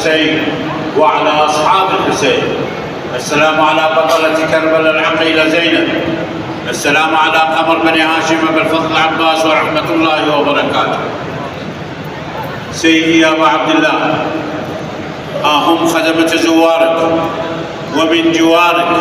الحسين وعلى أصحاب الحسين. السلام على بطلة كربلاء العقيلة زينب. السلام على قمر بني هاشم بالفضل عباس ورحمة الله وبركاته. سيدي يا أبا عبد الله، هم خدمة زوارك ومن جوارك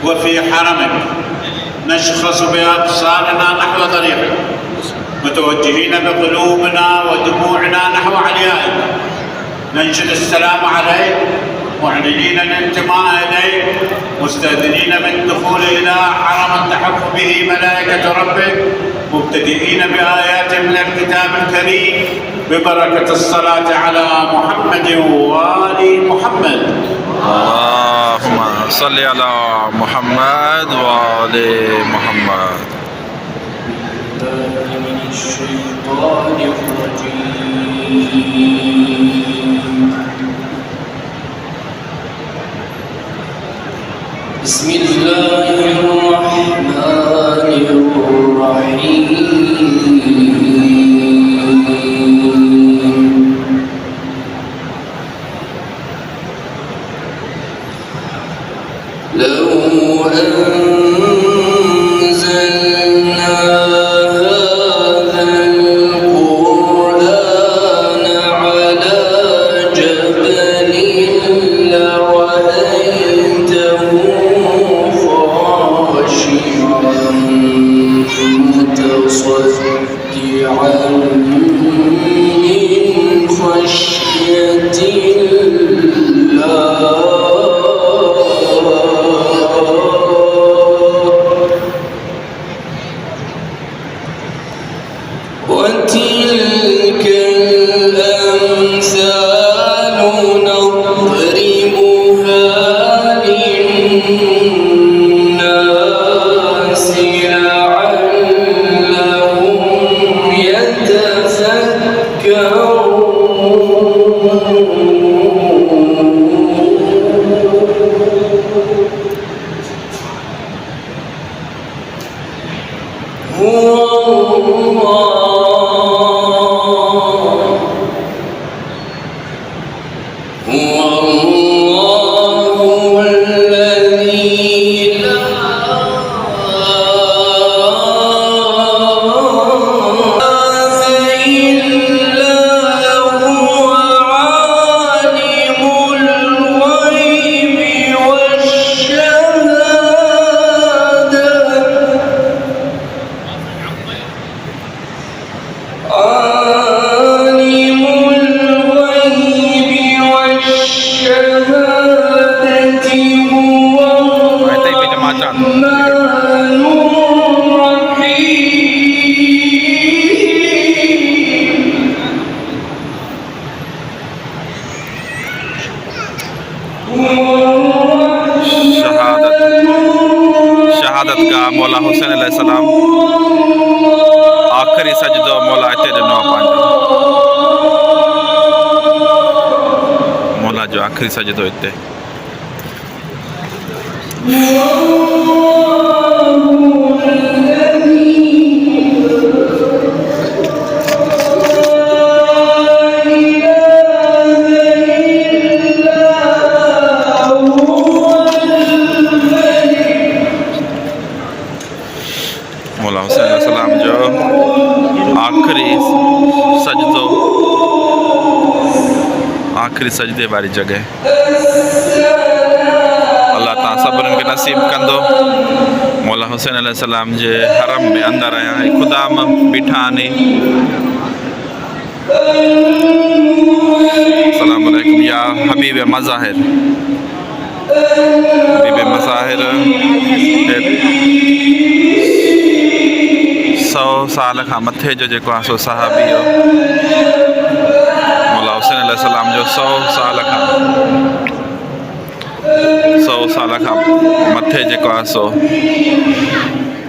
وفي حرمك، نشخص بأبصارنا نحو طريقك، متوجهين بقلوبنا ودموعنا نحو عليائك، ننشد السلام عليك، معلنين الانتماء إليك، مستأذنين بالدخول إلى حرم تحف به ملائكة ربك، مبتدئين بآيات من الكتاب الكريم ببركة الصلاة على محمد وآل محمد. اللهم صل على محمد وآل محمد. من الشيطان الرجيم. بسم الله الرحمن الرحيم. لو أنزلنا هذا القرآن على جبل لرأيته خاشعا متصدعا من خشية الله. وتلك الأمثال نضربها للناس لعلهم शहादत का मौला हुसैन अलैहिस्सलाम आखिरी सजदो मौला हिते ॾिनो आहे पंहिंजो। मौला जो आखिरी सजदो हिते। मौला हुसैन अलैहिस्सलाम जो आखिरी सजदो, आखिरी सजदे वारी जगह। अल्लाह ताला सभिनीनि खे नसीब कंदो। मौला हुसैन अलैहिस्सलाम जे हरम में अंदर आया खुदा में बीठा आनी। अस्सलाम वालेकुम या हबीब मज़ाहिर। हबीब मज़ाहिर 100 साल खां मथे जो जेको आहे सो सहाबी हो। मौला हुसैन अलैहिस्सलाम जो 100 साल खां मथे जेको आहे सो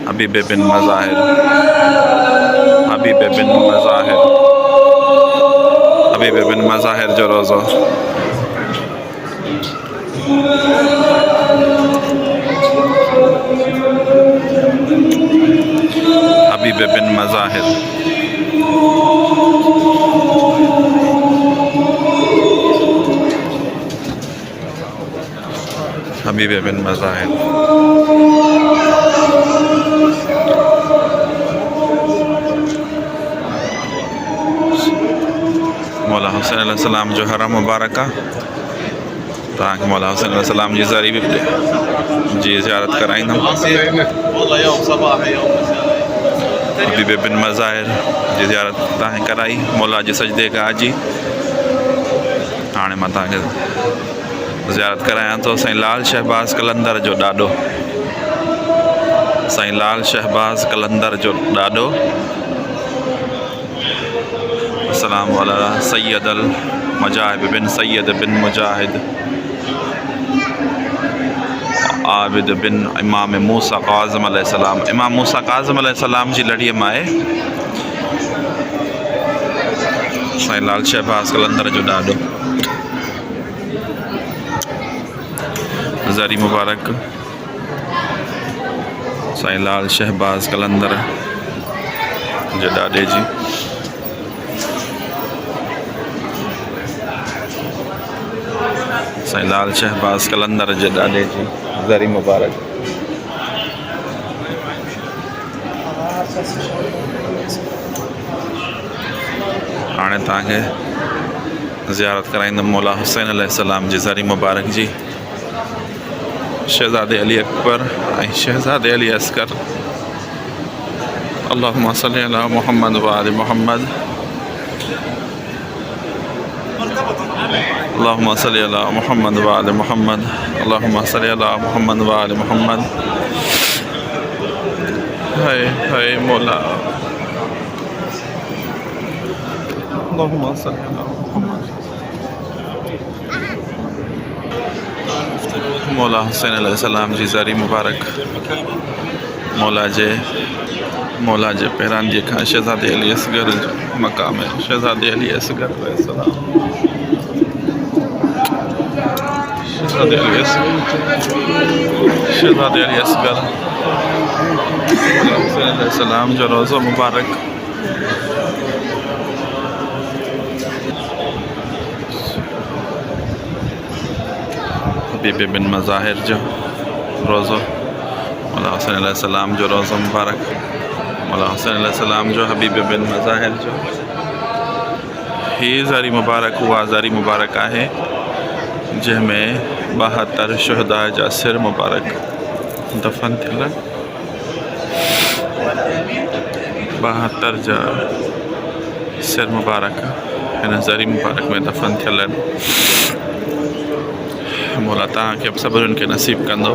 हबीब बिन मज़ाहिर, हबीब बिन मज़ाहिर, हबीब बिन मज़ाहिर जो रोज़ो। हबीब बिन मज़ाहिर। हबीब बिन मज़ाहिर। मौला हुसैन अलैहिस्सलाम जो हरम मुबारक तक मौला हुसैन अलैहिस्सलाम जी ज़ारी भी जी ज़ियारत कराईंदुमि। हबीब बिन मज़ाहिर जी ज़ियारत तव्हां कराई मौला जी सजदे गाह जी। हाणे मां तव्हांखे ज़ियारत करायां थो साईं लाल शहबाज़ कलंदर जो ॾाॾो, साईं लाल शहबाज़ कलंदर जो ॾाॾो अस्सलाम वाला सैयद अल मुजाहिब बिन सैयद बिन मुजाहिद आबिद बिन इमाम मूसा काज़िम अलैहिस्सलाम। इमाम मूसा काज़िम अलैहिस्सलाम जी लड़ीअ माए साईं लाल शहबाज़ कलंदर जो ॾाॾो ज़री मुबारक साईं लाल शहबाज़ कलंदर जे ॾाॾे जी। साईं लाल शहबाज़ कलंदर जे ॾाॾे जी ज़री मुबारक। हाणे तव्हांखे ज़ियारत कराईंदुमि मौला हुसैन अलैहिस्सलाम जी ज़री मुबारक जी। शहज़ादे अली अकबर ऐं शहज़ादे अली असगर। अल्लाहुम्मा सल्ली अला मुहम्मद व आलि मुहम्मद। अल्लाहुम्मा सल्ली अला मुहम्मद व आलि मुहम्मद। अल्लाहुम्मा सल्ली अला मुहम्मद व आलि मुहम्मद। हाय हाय मौला अल्लाहुम्मा सल्ली अला मुहम्मद। मौला हुसैन अलैहिस्सलाम जी ज़री मुबारक मौला जे पहिरान खां शहज़ादे अली असगर जो मक़ाम है। शहज़ादे अली असगर अलैहिस्सलाम शहज़ादे अली असगर मौला हुसैन अलैहिस्सलाम जो रोज़ो मुबारक। हबीब बिन मज़ाहिर जो रोज़ो मौला हुसैन अलैहिस्सलाम जो रोज़ो मुबारक। मौला हुसैन अलैहिस्सलाम जो हबीब बिन मज़ाहिर जो ही ज़री मुबारक उहा ज़री मुबारक आहे जंहिंमें 72 शुहदा जा सिर मुबारक दफ़न थियल। 72 जा सिर मुबारक हिन ज़री मुबारक में दफ़न थियल आहिनि। मौला तव्हांखे सभिनीनि खे नसीब कंदो।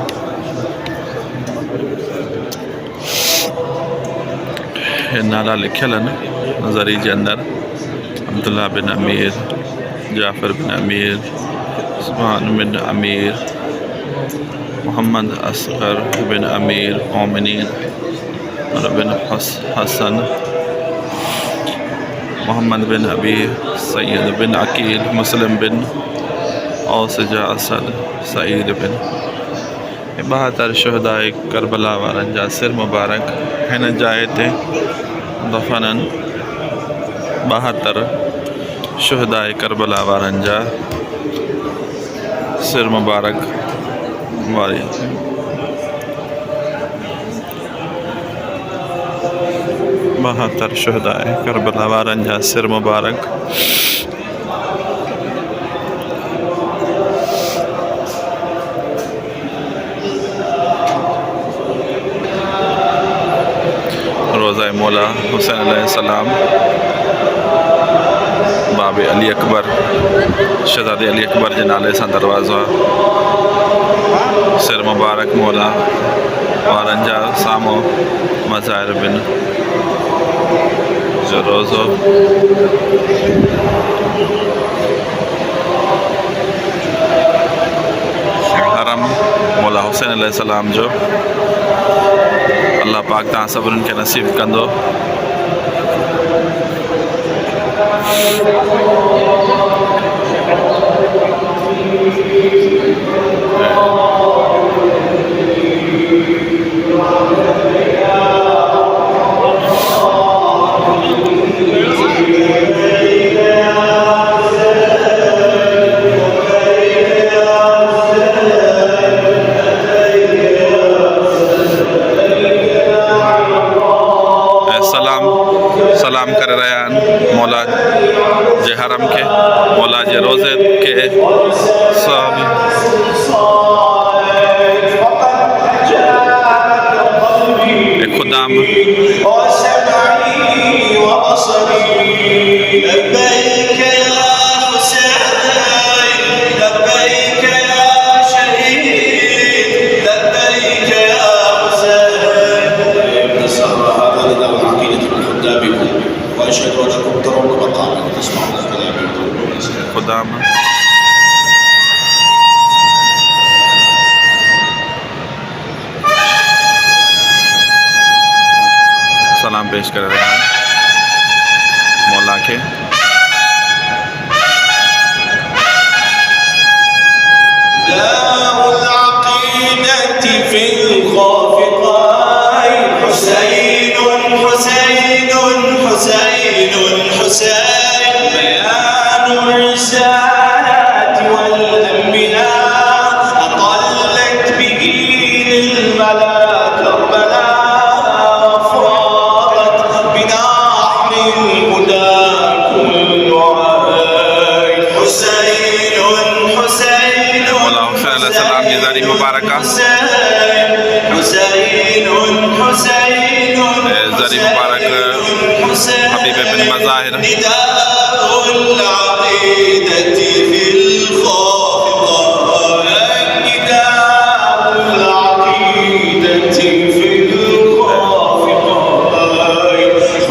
नाला लिखियल आहिनि ज़री जे अंदरि अब्दुल्ला बिन अमीर, जाफ़र बिन अमीर, उस्मान बिन अमीर, मोहम्मद असगर बिन अमीर मोमिनीन बिन हसन, मोहम्मद बिन अबी सैयद बिन अकील, मुस्लिम बिन औस जा असद, सईद बिन 72 शुहदाए करबला वारनि जा सिर मुबारक हिन जाइ ते दफ़न आहिनि। 72 शुहदाए करबला वारनि जा सिर मुबारक वारी 72 शुहदाए करबला वारनि जा सिर मुबारक। रोज़ा मौला हुसैन अलैहिस्सलाम बाबे अली अकबर शहज़ादे अली अकबर जे नाले सां दरवाज़ो आहे। सिर मुबारक मौला वारनि जा साम्हूं मज़ाहिर बिन जो रोज़ो। हरम मौला हुसैन अलैहिस्सलाम जो अल्लाह पाक तव्हां सभिनीनि खे नसीब कंदो। के सहाबी खुदाम لبيك يا حسين لبيك يا شهيد لبيك يا حسين يا ابن السهرة هذا نداء العقيدة من خدامكم وأشهد أنكم ترون مقامي وتسمعون كلامي وتقولون खुदाम सलाम पेश कर रहे हैं मौला के داء العقيدة في الخافقين حسين حسين حسين حسين بيان الرسالات والأنبياء أطلت به للملا كربلاء أفرادت بنحر الهدى كل عين حسين حسين मौला हुसैन अलैहिस्सलाम की ज़ारी मुबारक ज़ारी मुबारक हबीब बिन मज़ाहिर نداء العقيدة في الخافقين نداء العقيدة في الخافقين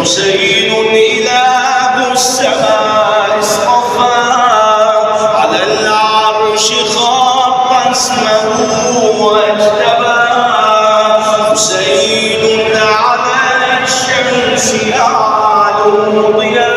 حسين إله السماء اصطفى على العرش خاق اسمه واجتبى حسين على الشمس يعلو ضياء